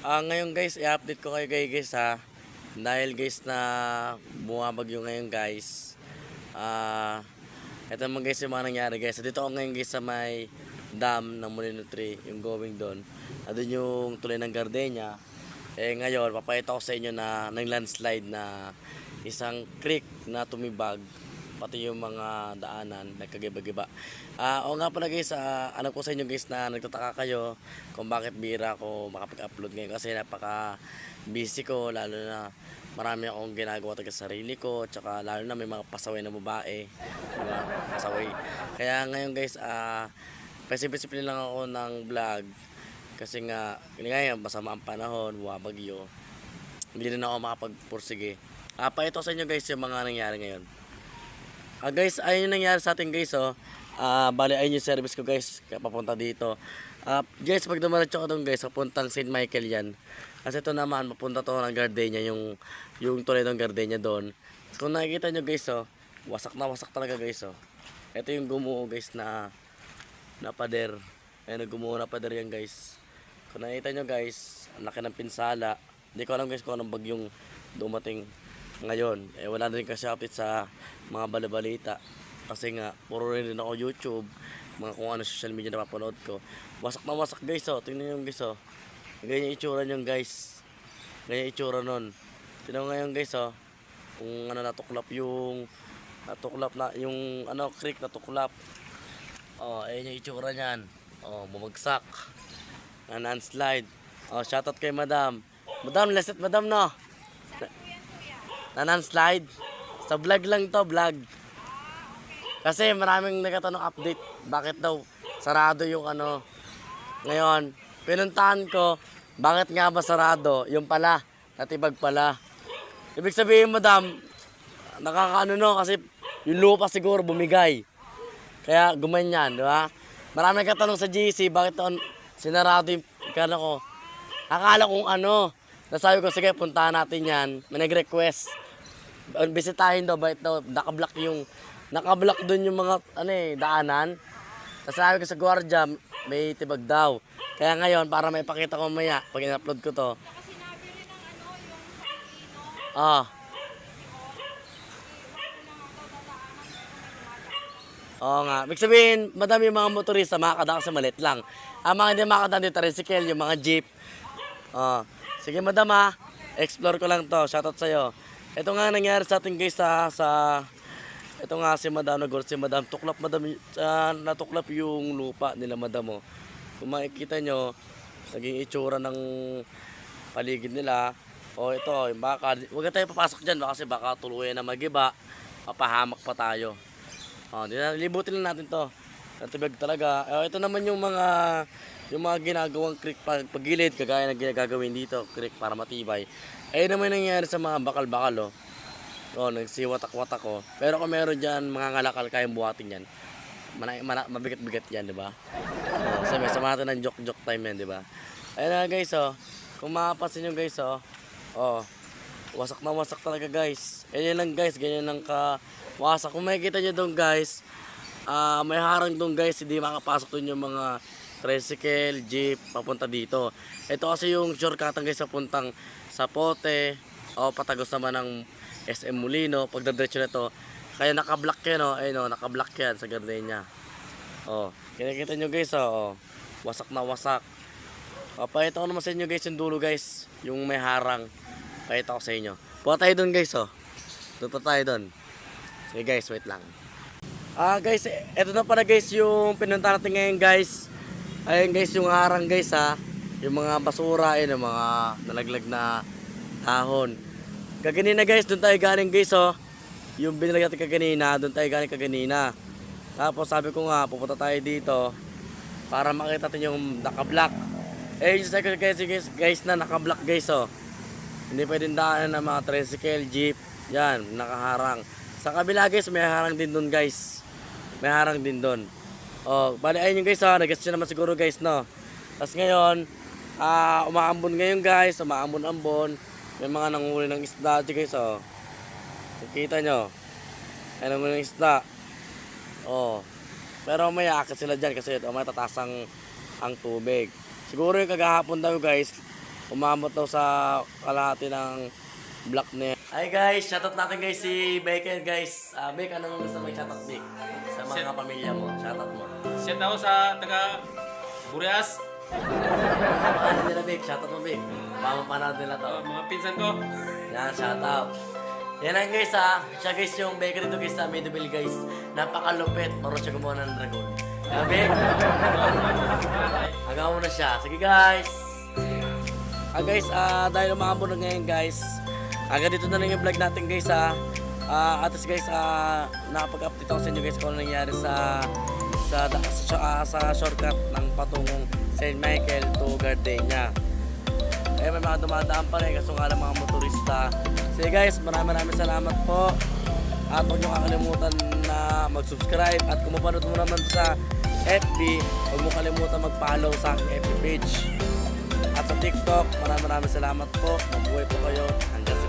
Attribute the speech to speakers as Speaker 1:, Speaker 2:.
Speaker 1: Ngayon guys, i-update ko kayo guys ha. Dahil guys na bumabagyo ngayon guys. Ito naman guys yung mga nangyari guys. Dito ako ngayon guys sa may dam ng Molino Tree, yung going doon. Doon yung tulay ng Gardenia. Ngayon, papakita ko sa inyo na ng landslide na isang creek na tumibag. Pati yung mga daanan nagkagiba-giba. O nga pala guys, alam ko sa inyo guys na nagtataka kayo kung bakit bira ako makapag-upload ngayon kasi napaka busy ko, lalo na marami akong ginagawa taga sarili ko, tsaka lalo na may mga pasaway na babae, diba? Pasaway. Kaya ngayon guys, pasimple-simple lang ako ng vlog kasi nga ngayon masama ang panahon, bagyo. Hindi rin ako makapagpursige. Ito sa inyo guys yung mga nangyari ngayon. Guys, ayun yung nangyari sa atin guys, oh. Bali, ayun yung service ko guys, papunta dito. Guys, pag dumaratso ko doon guys, papuntang St. Michael yan. Kasi ito naman, papunta to ng Gardenia, yung tulay ng Gardenia doon. Kung nakikita nyo guys, oh, wasak na wasak talaga guys, oh. Ito yung gumuho guys na pader. Ayun, gumuho na pader yan guys. Kung nakikita nyo guys, ang laki ng pinsala. Hindi ko alam guys kung anong bagyong dumating ngayon. Wala na rin kasi update sa mga balabalita kasi nga puro rin ako YouTube, mga kung ano social media na papanood ko. Wasak na wasak guys, oh. Tingnan nyo guys, oh. Ganyan yung itsura nyo guys. Ganyan yung itsura nun. Tingnan mo ngayon guys, oh. Kung ano natuklap na yung ano creek natuklap. Ayun yung itsura nyan. Bumagsak. Landslide. Shoutout kay Madam. Madam, leset Madam no. Landslide. Sa vlog lang to, vlog. Kasi maraming nagtatanong update. Bakit daw sarado yung ano. Ngayon, pinuntahan ko, bakit nga ba sarado? Yung pala, natibag pala. Ibig sabihin, Madam, nakakaano no, kasi yung lupa siguro bumigay. Kaya gumanyan, di ba? Maraming nagtatanong sa GC, bakit sinarado yung kala ko. Akala kong ano. Nasabi ko, sige, puntahan natin yan. May nag-request. Bisitahin daw, bakit daw, nakablock dun yung mga daanan. Nasabi ko sa gwardiya, may tibag daw. Kaya ngayon, para may pakita ko maya, pag in-upload ko to. Oo nga. Ibig sabihin, madami yung mga motorista, makakadaan sa malit lang. Ang mga hindi makakadaan dito, tricycle, yung mga jeep. Sige madam explore ko lang to. Shoutout sa'yo. Ito nga nangyari sa atin guys ito nga si Madam si Madam tuklap madam natuklap yung lupa nila madam. Kung makikita nyo, naging itsura ng paligid nila. Ito, yung baka, huwag tayo papasok dyan kasi baka tuluyan na magiba, mapahamak pa tayo. Libutin lang natin to. Natibag talaga. Ito naman yung mga ginagawang creek pagilid, kagaya ng ginagawin dito, creek para matibay. Naman nangyayari sa mga bakal-bakal, nagsiwatak-watak ko. Pero kung meron dyan, mga ngalakal, kayang buhatin yan. Mabigat-bigat yan, di ba? Sabi, sama natin ng joke-joke time yan, di ba? Ayun na guys, kung makapasin nyo guys, wasak na wasak talaga guys. Ganyan lang guys, ganyan lang wasak. Kung makikita nyo doon guys, may harang doon guys, hindi makapasok doon yung mga tricycle, jeep, papunta dito. Ito kasi yung shortcut guys sa puntang Sapote o patagos naman ng SM Molino. Pagdadiretso na to, kaya nakablock yan, nakablock yan sa Gardenia. Kinakita nyo guys, wasak na wasak. Pakita ko naman sa inyo guys yung dulo guys, yung may harang. Pakita ko sa inyo. Punta tayo doon guys, doon pa tayo doon. Sige guys, wait lang. Guys, eto na pala guys yung pinunta natin ngayon guys. Ayun guys yung harang guys yung mga basura, yung mga nalaglag na dahon. Kaganina guys, doon tayo galing guys, yung binilag natin kaganina, doon tayo galing kaganina. Tapos sabi ko nga, pupunta tayo dito para makita natin yung nakablock. Yung second guys na nakablock guys, hindi pwedeng daanan ng mga tricycle, jeep, yan, nakaharang. Sa kabila guys, may harang din doon guys. May harang din doon. Bali ayun yung guys, nag-guess naman siguro guys, no. Tapos ngayon, umaambon ngayon guys, umaambon-ambon. May mga nanguhuli ng isda dyan guys, nakikita nyo. Ay nanguhuli ng isda. Pero may akit sila dyan kasi may tataas ang tubig. Siguro yung kagahapon daw guys, umamot daw sa kalahati ng block na yan. Hi guys, shoutout natin guys si Baker guys. Bek, anong gusto mo i-shoutout Bek? Sa mga pamilya mo, shoutout mo.
Speaker 2: Shout out sa taga Burias,
Speaker 1: Ano nila Bek, shoutout mo Bek. Mamapanood nila to.
Speaker 2: mga pinsan ko.
Speaker 1: Yan, shoutout. Yan lang guys siya guys yung bakery to guys sa Medeville guys. Napakalupit, marunong siya gumawa ng dragon. Yan Bek. Hanggang mo na siya. Sige guys. Guys, dahil umabot na ngayon guys, hanggang dito na lang yung vlog natin guys at least guys, nakapag-update ako sa inyo guys kung ano nangyari sa shortcut ng patungong St. Michael to Gardenia. Eh may mga dumadaan pa rin kaso nga lang mga motorista. Sige guys, maraming salamat po. At huwag nyo kakalimutan na mag-subscribe. At kung mapanood mo naman sa FB, huwag mo kalimutan mag-follow sa aking FB page. At sa TikTok, maraming salamat po. Mabuhay po kayo hanggang sa